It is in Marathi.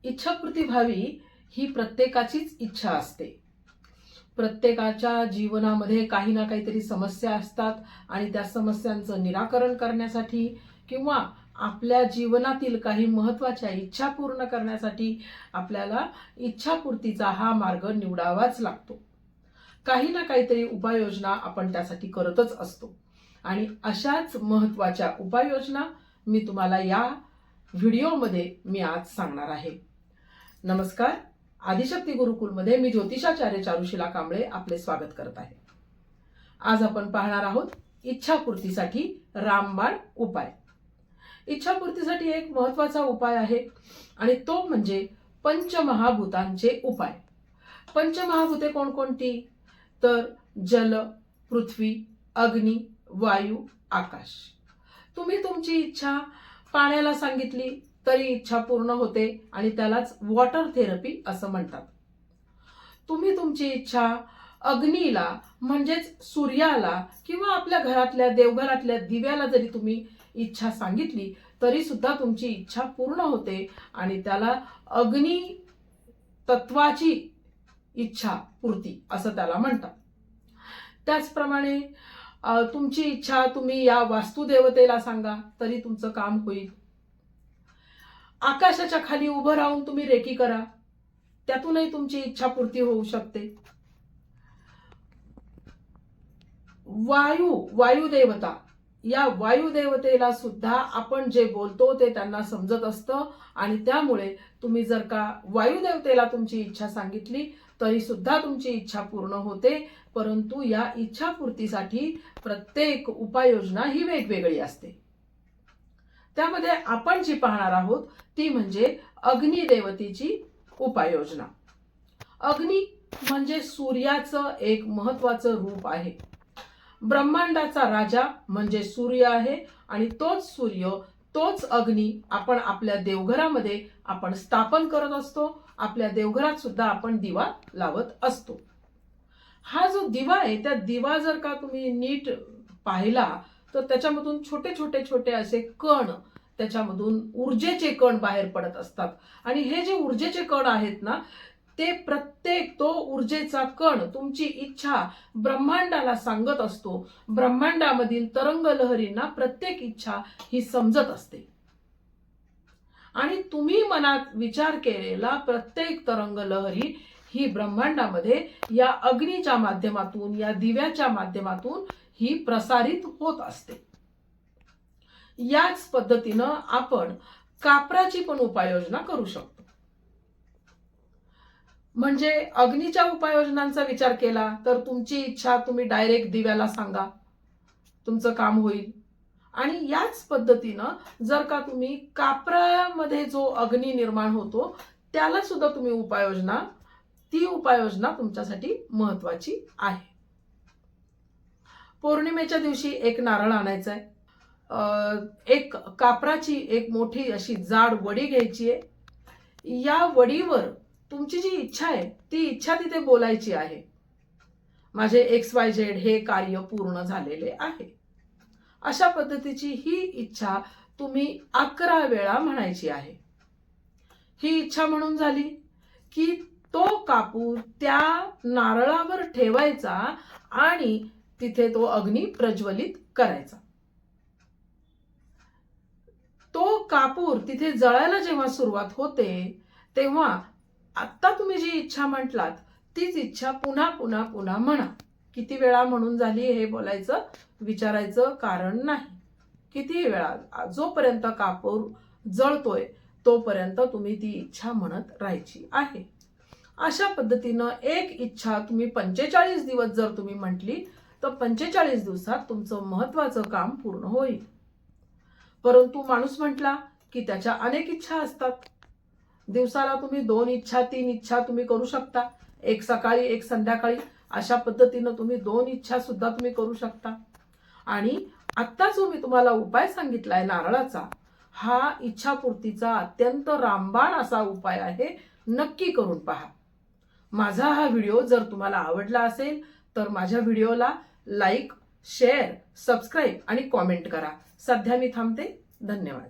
इच्छापूर्ती व्हावी ही प्रत्येकाचीच इच्छा असते. प्रत्येकाच्या जीवनामध्ये काही ना काहीतरी समस्या असतात आणि त्या समस्यांचं निराकरण करण्यासाठी किंवा आपल्या जीवनातील काही महत्त्वाच्या इच्छा पूर्ण करण्यासाठी आपल्याला इच्छापूर्तीचा हा मार्ग निवडावाच लागतो. काही ना काहीतरी उपाययोजना आपण त्यासाठी करतच असतो आणि अशाच महत्त्वाच्या उपाययोजना मी तुम्हाला या व्हिडिओमध्ये मी आज सांगणार आहे. नमस्कार. आदिशक्ती गुरुकुलमध्ये मी ज्योतिषाचार्य चारुशीला कांबळे आपले स्वागत करत आहे. आज आपण पाहणार आहोत इच्छापूर्तीसाठी रामबाण उपाय. इच्छापूर्तीसाठी एक महत्त्वाचा उपाय आहे आणि तो म्हणजे पंचमहाभूतांचे उपाय. पंचमहाभूते कोणकोणती? तर जल, पृथ्वी, अग्नी, वायू, आकाश. तुम्ही तुमची इच्छा पाण्याला सांगितली तरी इच्छा पूर्ण होते आणि त्यालाच वॉटर थेरपी असं म्हणतात. तुम्ही तुमची इच्छा अग्नीला म्हणजेच सूर्याला किंवा आपल्या घरातल्या देवघरातल्या दिव्याला जरी तुम्ही इच्छा सांगितली तरी सुद्धा तुमची इच्छा पूर्ण होते आणि त्याला अग्नी तत्वाची इच्छा पूर्ती असं त्याला म्हणतात. त्याचप्रमाणे तुमची इच्छा तुम्ही या वास्तुदेवतेला सांगा तरी तुमचं काम होईल. आकाशाच्या खाली उभं राहून तुम्ही रेकी करा, त्यातूनही तुमची इच्छा पूर्ती होऊ शकते. वायुदेवता, या वायुदेवतेला सुद्धा आपण जे बोलतो ते त्यांना समजत असतं आणि त्यामुळे तुम्ही जर का वायुदेवतेला तुमची इच्छा सांगितली तरी सुद्धा तुमची इच्छा पूर्ण होते. परंतु या इच्छापूर्तीसाठी प्रत्येक उपाययोजना ही वेगवेगळी असते. त्यामध्ये आपण जी पाहणार आहोत ती म्हणजे अग्निदेवतेची उपाययोजना. अग्नी म्हणजे सूर्याचं एक महत्त्वाचं रूप आहे. ब्रह्मांडाचा राजा म्हणजे सूर्य आहे आणि तोच सूर्य, तोच अग्नी आपण आपल्या देवघरामध्ये आपण स्थापन करत असतो. आपल्या देवघरात सुद्धा आपण दिवा लावत असतो. हा जो दिवा आहे त्या दिवा जर का तुम्ही नीट पाहिला तर त्याच्यामधून छोटे छोटे छोटे असे कण, त्याच्यामधून ऊर्जेचे कण बाहेर पडत असतात आणि हे जे ऊर्जेचे कण आहेत ना ते प्रत्येक तो ऊर्जेचा कण तुमची इच्छा ब्रह्मांडाला सांगत असतो. ब्रह्मांडामधील तरंग लहरींना प्रत्येक इच्छा ही समजत असते आणि तुम्ही मनात विचार केलेला प्रत्येक तरंग लहरी ही ब्रह्मांडामध्ये या अग्नीच्या माध्यमातून, या दिव्याच्या माध्यमातून ही प्रसारित होत असते. याच पद्धतीनं आपण कापराची पण उपाययोजना करू शकतो. म्हणजे अग्नीच्या उपाययोजनांचा विचार केला तर तुमची इच्छा तुम्ही डायरेक्ट दिव्याला सांगा, तुमचं काम होईल. आणि याच पद्धतीनं जर का तुम्ही कापरामध्ये जो अग्नी निर्माण होतो त्याला सुद्धा तुम्ही उपाययोजना, ती उपाययोजना तुमच्यासाठी महत्वाची आहे. पौर्णिमेच्या दिवशी एक नारळ आणायचा आहे. एक कापराची एक मोठी अशी जाड वडी घ्यायची आहे. या वडीवर तुमची जी इच्छा आहे ती इच्छा तिथे बोलायची आहे. माझे XYZ हे कार्य पूर्ण झालेले आहे. अशा पद्धतीची ही इच्छा तुम्ही 11 वेळा म्हणायची आहे. ही इच्छा म्हणून झाली की तो कापूर त्या नारळावर ठेवायचा आणि तिथे तो अग्नी प्रज्वलित करायचा. तो कापूर तिथे जळायला जेव्हा सुरुवात होते तेव्हा आता तुम्ही जी इच्छा म्हटलात तीच इच्छा पुन्हा पुन्हा पुन्हा म्हणा. किती वेळा म्हणून झाली हे बोलायचं, विचारायचं कारण नाही. किती वेळा, जोपर्यंत कापूर जळतोय तोपर्यंत तुम्ही ती इच्छा म्हणत राहायची आहे. अशा पद्धतीनं एक इच्छा तुम्ही 45 दिवस जर तुम्ही म्हटली तर 45 दिवसात तुमचं महत्त्वाचं काम पूर्ण होईल. परंतु माणूस म्हटला की त्याच्या अनेक इच्छा असतात. दिवसाला तुम्ही 2 इच्छा 3 इच्छा तुम्ही करू शकता. एक सकाळी एक संध्याकाळी अशा पद्धतीनं तुम्ही 2 इच्छा सुद्धा तुम्ही करू शकता. आणि आत्ता जो मी तुम्हाला उपाय सांगितलाय नारळाचा, हा इच्छापूर्तीचा अत्यंत रामबाण असा उपाय आहे. नक्की करून पहा. माझा हा व्हिडिओ जर तुम्हाला आवडला असेल तर माझ्या व्हिडिओला लाईक, शेअर, सबस्क्राईब आणि कॉमेंट करा. सध्या मी थांबते. धन्यवाद.